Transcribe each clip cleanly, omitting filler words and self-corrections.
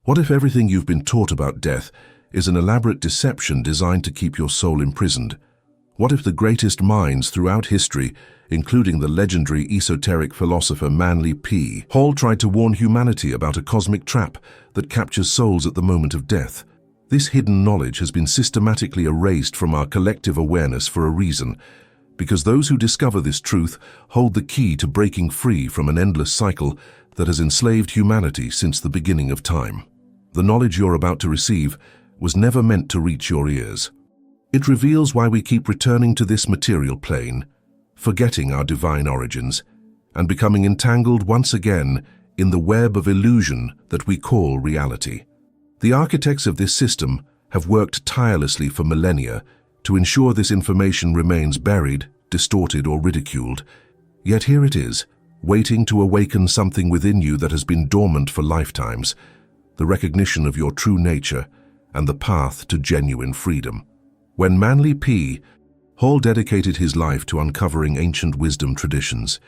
What if everything you've been taught about death is an elaborate deception designed to keep your soul imprisoned? What if the greatest minds throughout history, including the legendary esoteric philosopher Manly P. Hall, tried to warn humanity about a cosmic trap that captures souls at the moment of death? This hidden knowledge has been systematically erased from our collective awareness for a reason, because those who discover this truth hold the key to breaking free from an endless cycle that has enslaved humanity since the beginning of time. The knowledge you're about to receive was never meant to reach your ears. It reveals why we keep returning to this material plane, forgetting our divine origins, and becoming entangled once again in the web of illusion that we call reality. The architects of this system have worked tirelessly for millennia to ensure this information remains buried, distorted, or ridiculed. Yet here it is, waiting to awaken something within you that has been dormant for lifetimes, the recognition of your true nature and the path to genuine freedom. When Manly P. Hall dedicated his life to uncovering ancient wisdom traditions,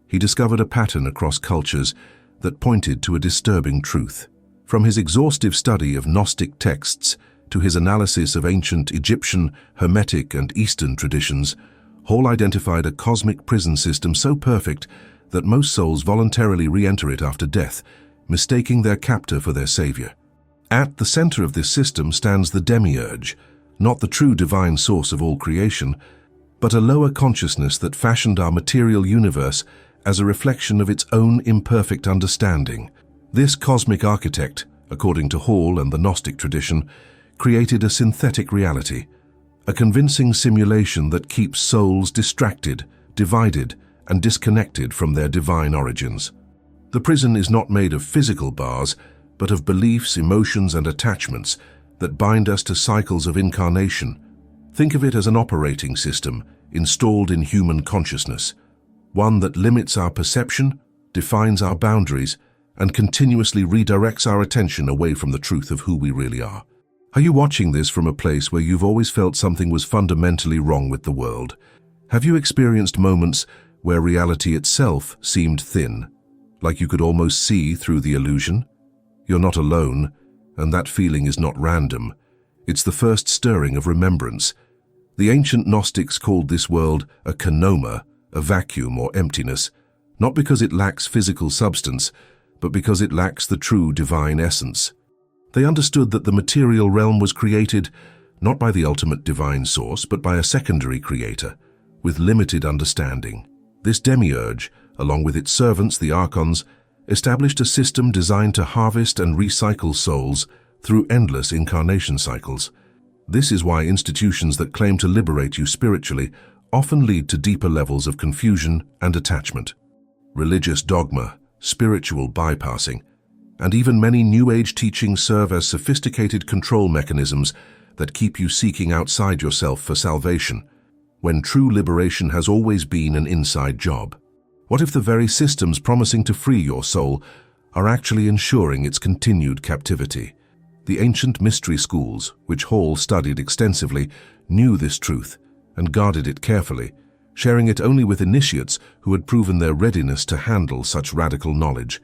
he discovered a pattern across cultures that pointed to a disturbing truth. From his exhaustive study of Gnostic texts to his analysis of ancient Egyptian, Hermetic, and Eastern traditions, Hall identified a cosmic prison system so perfect that most souls voluntarily re-enter it after death, mistaking their captor for their savior. At the center of this system stands the Demiurge, not the true divine source of all creation, but a lower consciousness that fashioned our material universe as a reflection of its own imperfect understanding. This cosmic architect, according to Hall and the Gnostic tradition, created a synthetic reality, a convincing simulation that keeps souls distracted, divided, and disconnected from their divine origins. The prison is not made of physical bars, but of beliefs, emotions, and attachments that bind us to cycles of incarnation. Think of it as an operating system installed in human consciousness, one that limits our perception, defines our boundaries, and continuously redirects our attention away from the truth of who we really are. Are you watching this from a place where you've always felt something was fundamentally wrong with the world? Have you experienced moments where reality itself seemed thin, like you could almost see through the illusion? You're not alone, and that feeling is not random. It's the first stirring of remembrance. The ancient Gnostics called this world a kenoma, a vacuum or emptiness, not because it lacks physical substance, but because it lacks the true divine essence. They understood that the material realm was created not by the ultimate divine source, but by a secondary creator, with limited understanding. This demiurge, along with its servants, the archons, established a system designed to harvest and recycle souls through endless incarnation cycles. This is why institutions that claim to liberate you spiritually often lead to deeper levels of confusion and attachment. Religious dogma, spiritual bypassing, and even many New Age teachings serve as sophisticated control mechanisms that keep you seeking outside yourself for salvation, when true liberation has always been an inside job. What if the very systems promising to free your soul are actually ensuring its continued captivity? The ancient mystery schools, which Hall studied extensively, knew this truth and guarded it carefully, sharing it only with initiates who had proven their readiness to handle such radical knowledge.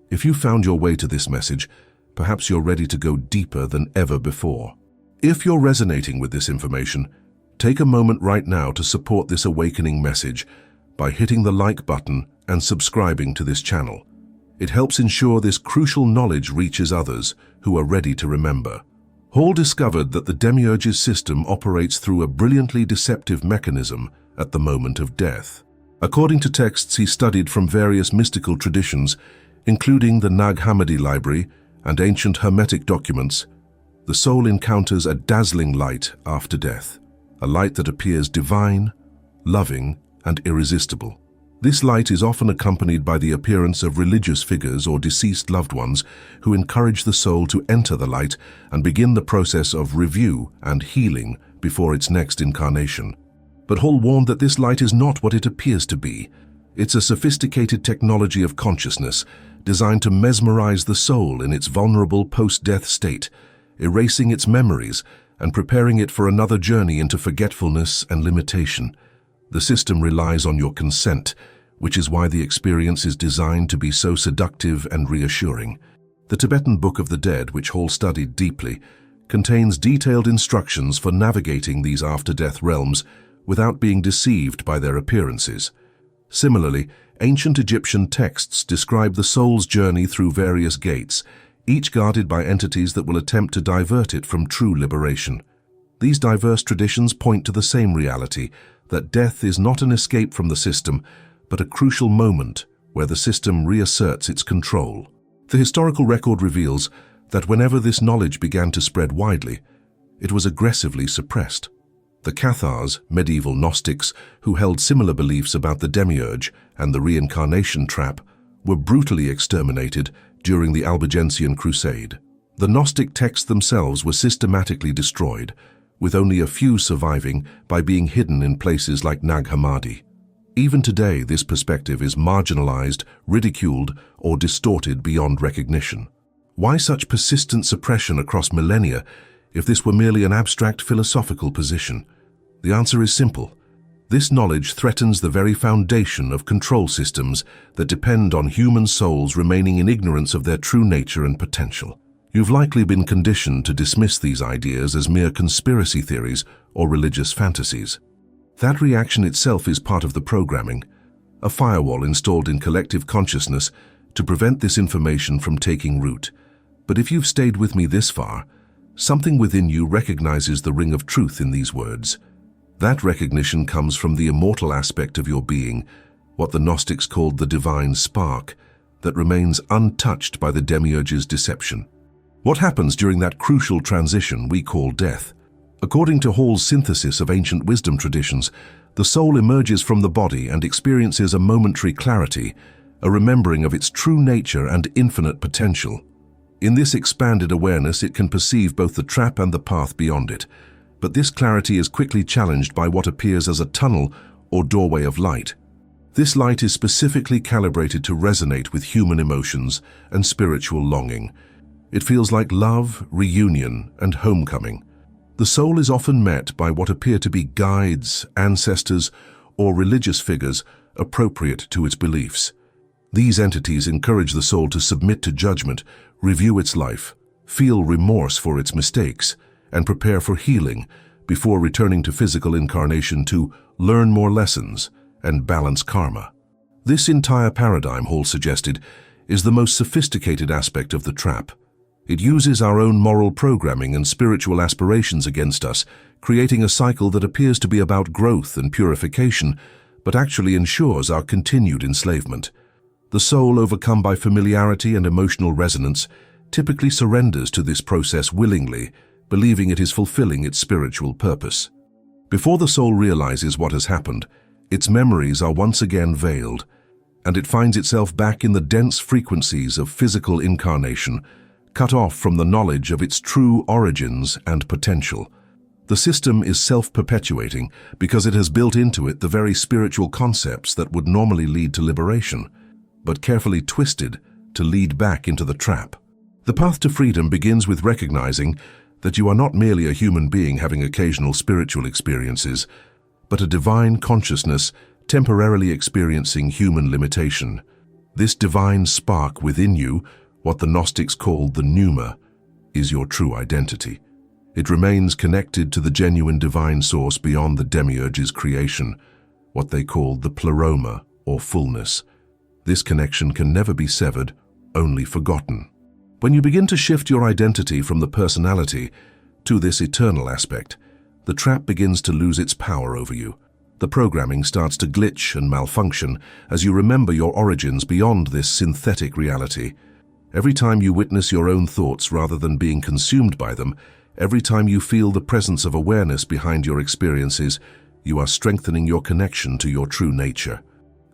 If you found your way to this message, perhaps you're ready to go deeper than ever before. If you're resonating with this information, take a moment right now to support this awakening message by hitting the like button and subscribing to this channel. It helps ensure this crucial knowledge reaches others who are ready to remember. Hall discovered that the Demiurge's system operates through a brilliantly deceptive mechanism at the moment of death. According to texts he studied from various mystical traditions, including the Nag Hammadi library and ancient Hermetic documents, the soul encounters a dazzling light after death, a light that appears divine, loving, and irresistible. This light is often accompanied by the appearance of religious figures or deceased loved ones who encourage the soul to enter the light and begin the process of review and healing before its next incarnation. But Hall warned that this light is not what it appears to be. It's a sophisticated technology of consciousness designed to mesmerize the soul in its vulnerable post-death state, erasing its memories and preparing it for another journey into forgetfulness and limitation. The system relies on your consent, which is why the experience is designed to be so seductive and reassuring. The Tibetan Book of the Dead, which Hall studied deeply, contains detailed instructions for navigating these after-death realms without being deceived by their appearances. Similarly, ancient Egyptian texts describe the soul's journey through various gates, each guarded by entities that will attempt to divert it from true liberation. These diverse traditions point to the same reality, that death is not an escape from the system, but a crucial moment where the system reasserts its control. The historical record reveals that whenever this knowledge began to spread widely, it was aggressively suppressed. The Cathars, medieval Gnostics who held similar beliefs about the demiurge and the reincarnation trap, were brutally exterminated during the Albigensian Crusade. The Gnostic texts themselves were systematically destroyed, with only a few surviving by being hidden in places like Nag Hammadi. Even today, this perspective is marginalized, ridiculed, or distorted beyond recognition. Why such persistent suppression across millennia if this were merely an abstract philosophical position? The answer is simple. This knowledge threatens the very foundation of control systems that depend on human souls remaining in ignorance of their true nature and potential. You've likely been conditioned to dismiss these ideas as mere conspiracy theories or religious fantasies. That reaction itself is part of the programming, a firewall installed in collective consciousness to prevent this information from taking root. But if you've stayed with me this far, something within you recognizes the ring of truth in these words. That recognition comes from the immortal aspect of your being, what the Gnostics called the divine spark, that remains untouched by the demiurge's deception. What happens during that crucial transition we call death? According to Hall's synthesis of ancient wisdom traditions, the soul emerges from the body and experiences a momentary clarity, a remembering of its true nature and infinite potential. In this expanded awareness, it can perceive both the trap and the path beyond it, but this clarity is quickly challenged by what appears as a tunnel or doorway of light. This light is specifically calibrated to resonate with human emotions and spiritual longing. It feels like love, reunion, and homecoming. The soul is often met by what appear to be guides, ancestors, or religious figures appropriate to its beliefs. These entities encourage the soul to submit to judgment, review its life, feel remorse for its mistakes, and prepare for healing before returning to physical incarnation to learn more lessons and balance karma. This entire paradigm, Hall suggested, is the most sophisticated aspect of the trap. It uses our own moral programming and spiritual aspirations against us, creating a cycle that appears to be about growth and purification, but actually ensures our continued enslavement. The soul, overcome by familiarity and emotional resonance, typically surrenders to this process willingly, believing it is fulfilling its spiritual purpose. Before the soul realizes what has happened, its memories are once again veiled, and it finds itself back in the dense frequencies of physical incarnation, cut off from the knowledge of its true origins and potential. The system is self-perpetuating because it has built into it the very spiritual concepts that would normally lead to liberation, but carefully twisted to lead back into the trap. The path to freedom begins with recognizing that you are not merely a human being having occasional spiritual experiences, but a divine consciousness temporarily experiencing human limitation. This divine spark within you, what the Gnostics called the pneuma, is your true identity. It remains connected to the genuine divine source beyond the demiurge's creation, what they called the pleroma, or fullness. This connection can never be severed, only forgotten. When you begin to shift your identity from the personality to this eternal aspect, the trap begins to lose its power over you. The programming starts to glitch and malfunction as you remember your origins beyond this synthetic reality. Every time you witness your own thoughts rather than being consumed by them, every time you feel the presence of awareness behind your experiences, you are strengthening your connection to your true nature.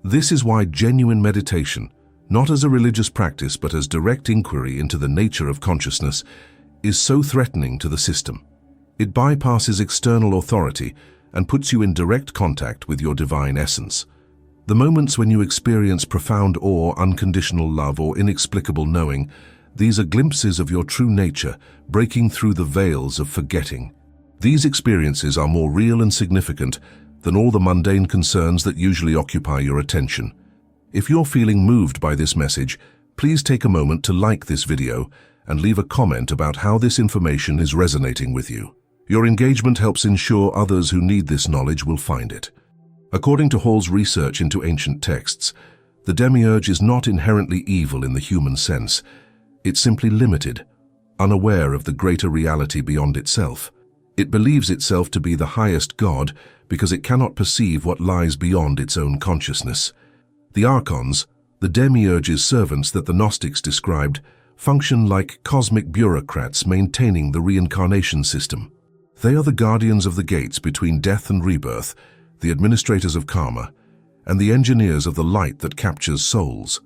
This is why genuine meditation, not as a religious practice but as direct inquiry into the nature of consciousness, is so threatening to the system. It bypasses external authority and puts you in direct contact with your divine essence. The moments when you experience profound awe, unconditional love, or inexplicable knowing, these are glimpses of your true nature breaking through the veils of forgetting. These experiences are more real and significant than all the mundane concerns that usually occupy your attention. If you're feeling moved by this message, Please take a moment to like this video and leave a comment about how this information is resonating with you. Your engagement helps ensure others who need this knowledge will find it. According to Hall's research into ancient texts, the demiurge is not inherently evil in the human sense. It's simply limited, unaware of the greater reality beyond itself. It believes itself to be the highest God because it cannot perceive what lies beyond its own consciousness. The archons, the demiurge's servants that the Gnostics described, function like cosmic bureaucrats maintaining the reincarnation system. They are the guardians of the gates between death and rebirth, the administrators of karma, and the engineers of the light that captures souls.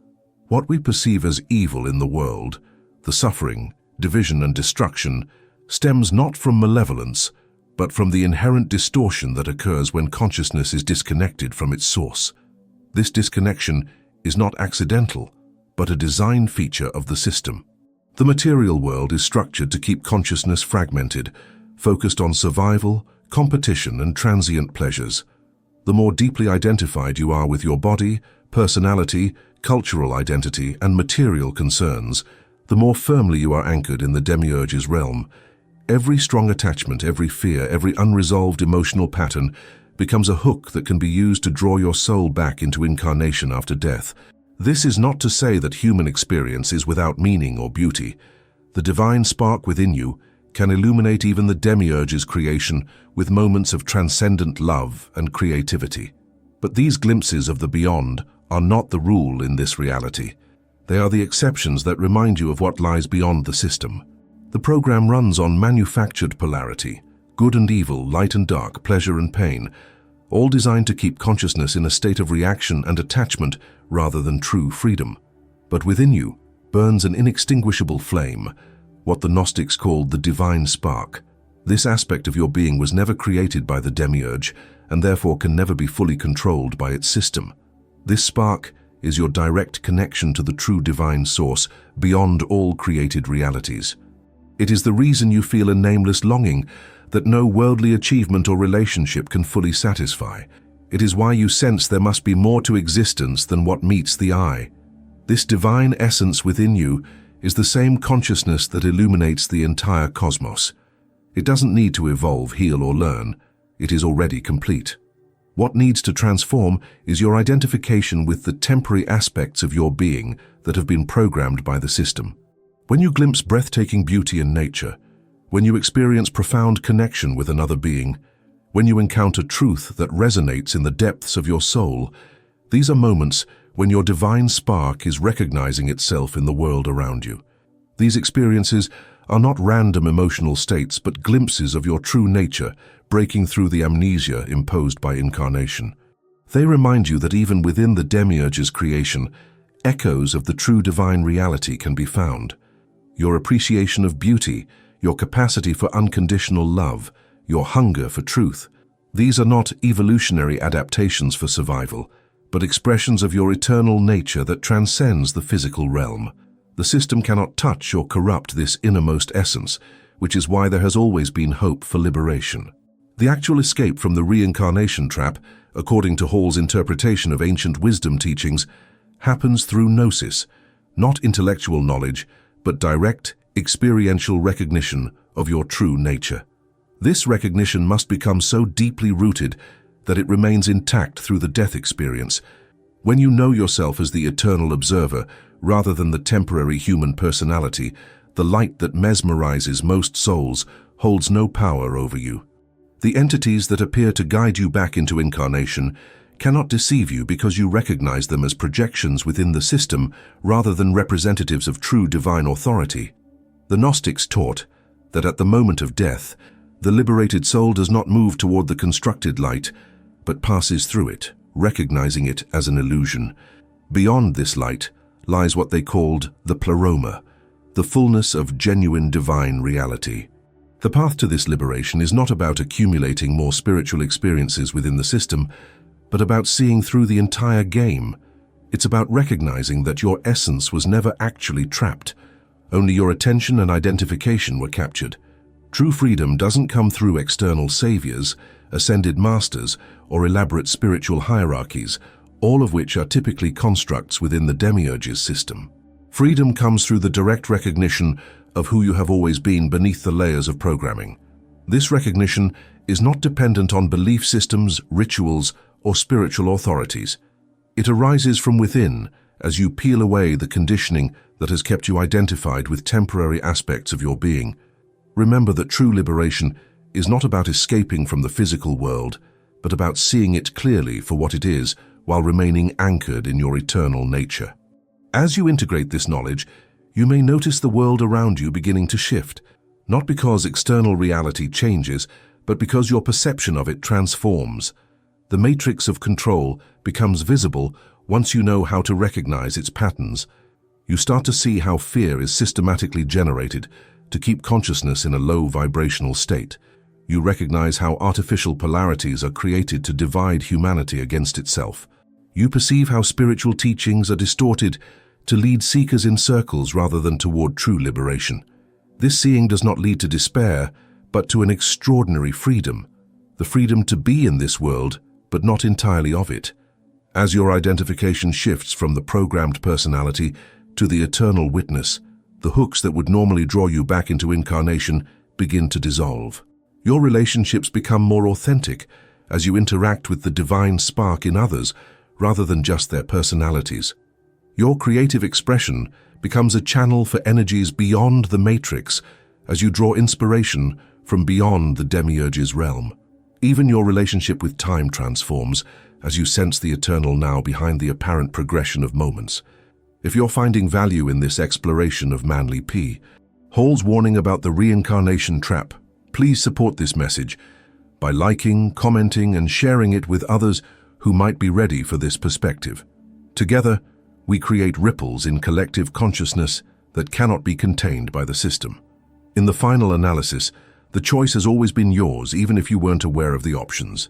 What we perceive as evil in the world, the suffering, division and destruction, stems not from malevolence, but from the inherent distortion that occurs when consciousness is disconnected from its source. This disconnection is not accidental, but a design feature of the system. The material world is structured to keep consciousness fragmented, focused on survival, competition, and transient pleasures. The more deeply identified you are with your body, personality, cultural identity, and material concerns, the more firmly you are anchored in the demiurge's realm. Every strong attachment, every fear, every unresolved emotional pattern becomes a hook that can be used to draw your soul back into incarnation after death. This is not to say that human experience is without meaning or beauty. The divine spark within you can illuminate even the demiurge's creation with moments of transcendent love and creativity. But these glimpses of the beyond are not the rule in this reality. They are the exceptions that remind you of what lies beyond the system. The program runs on manufactured polarity, good and evil, light and dark, pleasure and pain, all designed to keep consciousness in a state of reaction and attachment rather than true freedom. But within you burns an inextinguishable flame, what the Gnostics called the divine spark. This aspect of your being was never created by the demiurge and therefore can never be fully controlled by its system. This spark is your direct connection to the true divine source beyond all created realities. It is the reason you feel a nameless longing that no worldly achievement or relationship can fully satisfy. It is why you sense there must be more to existence than what meets the eye. This divine essence within you is the same consciousness that illuminates the entire cosmos. It doesn't need to evolve, heal, or learn. It is already complete. What needs to transform is your identification with the temporary aspects of your being that have been programmed by the system. When you glimpse breathtaking beauty in nature, when you experience profound connection with another being, when you encounter truth that resonates in the depths of your soul, these are moments when your divine spark is recognizing itself in the world around you. These experiences are not random emotional states, but glimpses of your true nature breaking through the amnesia imposed by incarnation. They remind you that even within the demiurge's creation, echoes of the true divine reality can be found. Your appreciation of beauty, your capacity for unconditional love, your hunger for truth. These are not evolutionary adaptations for survival, but expressions of your eternal nature that transcends the physical realm. The system cannot touch or corrupt this innermost essence, which is why there has always been hope for liberation. The actual escape from the reincarnation trap, according to Hall's interpretation of ancient wisdom teachings, happens through gnosis, not intellectual knowledge, but direct, experiential recognition of your true nature. This recognition must become so deeply rooted that it remains intact through the death experience. When you know yourself as the eternal observer, rather than the temporary human personality, the light that mesmerizes most souls holds no power over you. The entities that appear to guide you back into incarnation cannot deceive you because you recognize them as projections within the system rather than representatives of true divine authority. The Gnostics taught that at the moment of death, the liberated soul does not move toward the constructed light, but passes through it, recognizing it as an illusion. Beyond this light lies what they called the pleroma, the fullness of genuine divine reality. The path to this liberation is not about accumulating more spiritual experiences within the system, but about seeing through the entire game. It's about recognizing that your essence was never actually trapped. Only your attention and identification were captured. True freedom doesn't come through external saviors, ascended masters, or elaborate spiritual hierarchies, all of which are typically constructs within the demiurge's system. Freedom comes through the direct recognition of who you have always been beneath the layers of programming. This recognition is not dependent on belief systems, rituals, or spiritual authorities. It arises from within as you peel away the conditioning that has kept you identified with temporary aspects of your being. Remember that true liberation is not about escaping from the physical world, but about seeing it clearly for what it is while remaining anchored in your eternal nature. As you integrate this knowledge, you may notice the world around you beginning to shift, not because external reality changes, but because your perception of it transforms. The matrix of control becomes visible once you know how to recognize its patterns. You start to see how fear is systematically generated to keep consciousness in a low vibrational state. You recognize how artificial polarities are created to divide humanity against itself. You perceive how spiritual teachings are distorted to lead seekers in circles rather than toward true liberation. This seeing does not lead to despair, but to an extraordinary freedom. The freedom to be in this world, but not entirely of it. As your identification shifts from the programmed personality to the eternal witness, the hooks that would normally draw you back into incarnation begin to dissolve. Your relationships become more authentic as you interact with the divine spark in others rather than just their personalities. Your creative expression becomes a channel for energies beyond the matrix as you draw inspiration from beyond the demiurge's realm. Even your relationship with time transforms as you sense the eternal now behind the apparent progression of moments. If you're finding value in this exploration of Manly P, Hall's warning about the reincarnation trap, please support this message by liking, commenting, and sharing it with others who might be ready for this perspective. Together, we create ripples in collective consciousness that cannot be contained by the system. In the final analysis, the choice has always been yours, even if you weren't aware of the options.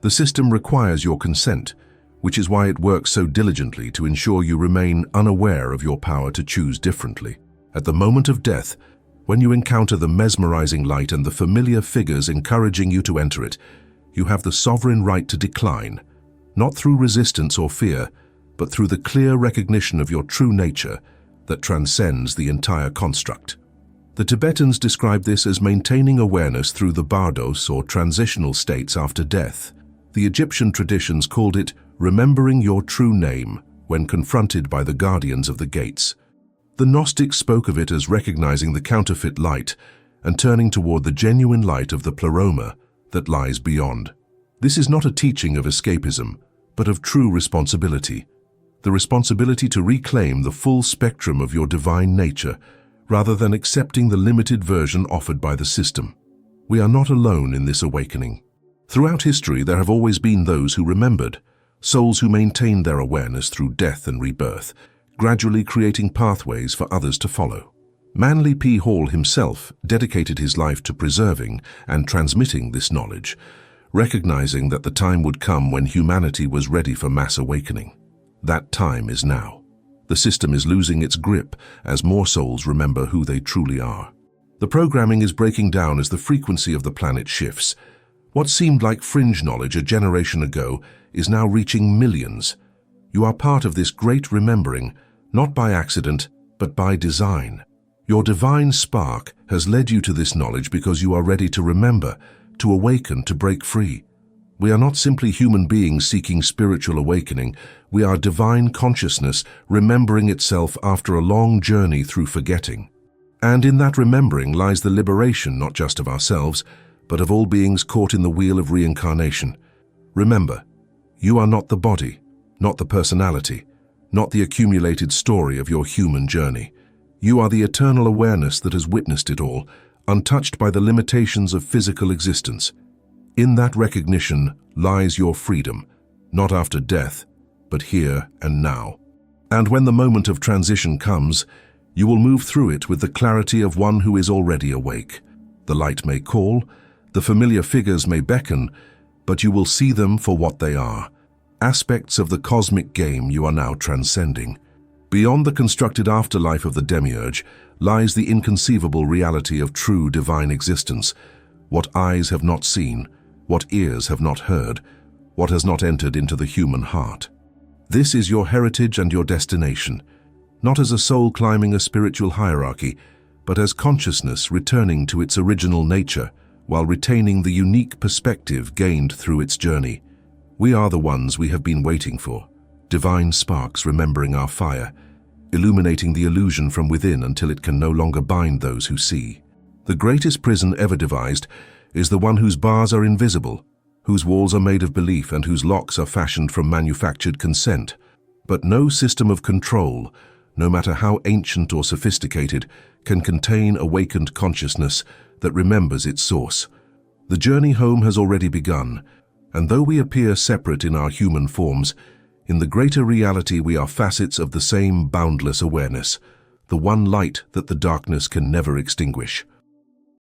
The system requires your consent, which is why it works so diligently to ensure you remain unaware of your power to choose differently. At the moment of death, when you encounter the mesmerizing light and the familiar figures encouraging you to enter it, you have the sovereign right to decline, not through resistance or fear, but through the clear recognition of your true nature that transcends the entire construct. The Tibetans describe this as maintaining awareness through the bardos or transitional states after death. The Egyptian traditions called it remembering your true name when confronted by the guardians of the gates. The Gnostics spoke of it as recognizing the counterfeit light and turning toward the genuine light of the pleroma that lies beyond. This is not a teaching of escapism, but of true responsibility. The responsibility to reclaim the full spectrum of your divine nature, rather than accepting the limited version offered by the system. We are not alone in this awakening. Throughout history, there have always been those who remembered, souls who maintained their awareness through death and rebirth, gradually creating pathways for others to follow. Manly P. Hall himself dedicated his life to preserving and transmitting this knowledge, recognizing that the time would come when humanity was ready for mass awakening. That time is now. The system is losing its grip as more souls remember who they truly are. The programming is breaking down as the frequency of the planet shifts. What seemed like fringe knowledge a generation ago is now reaching millions. You are part of this great remembering, not by accident, but by design. Your divine spark has led you to this knowledge because you are ready to remember, to awaken, to break free. We are not simply human beings seeking spiritual awakening. We are divine consciousness remembering itself after a long journey through forgetting. And in that remembering lies the liberation not just of ourselves, but of all beings caught in the wheel of reincarnation. Remember, you are not the body, not the personality, not the accumulated story of your human journey. You are the eternal awareness that has witnessed it all, untouched by the limitations of physical existence. In that recognition lies your freedom, not after death, but here and now. And when the moment of transition comes, you will move through it with the clarity of one who is already awake. The light may call, the familiar figures may beckon, but you will see them for what they are, aspects of the cosmic game you are now transcending. Beyond the constructed afterlife of the demiurge lies the inconceivable reality of true divine existence, what eyes have not seen, what ears have not heard, what has not entered into the human heart. This is your heritage and your destination. not as a soul climbing a spiritual hierarchy, but as consciousness returning to its original nature while retaining the unique perspective gained through its journey. We are the ones we have been waiting for, divine sparks remembering our fire, illuminating the illusion from within until it can no longer bind those who see. The greatest prison ever devised is the one whose bars are invisible, whose walls are made of belief, and whose locks are fashioned from manufactured consent. But no system of control, no matter how ancient or sophisticated, can contain awakened consciousness that remembers its source. The journey home has already begun, and though we appear separate in our human forms, in the greater reality we are facets of the same boundless awareness, the one light that the darkness can never extinguish.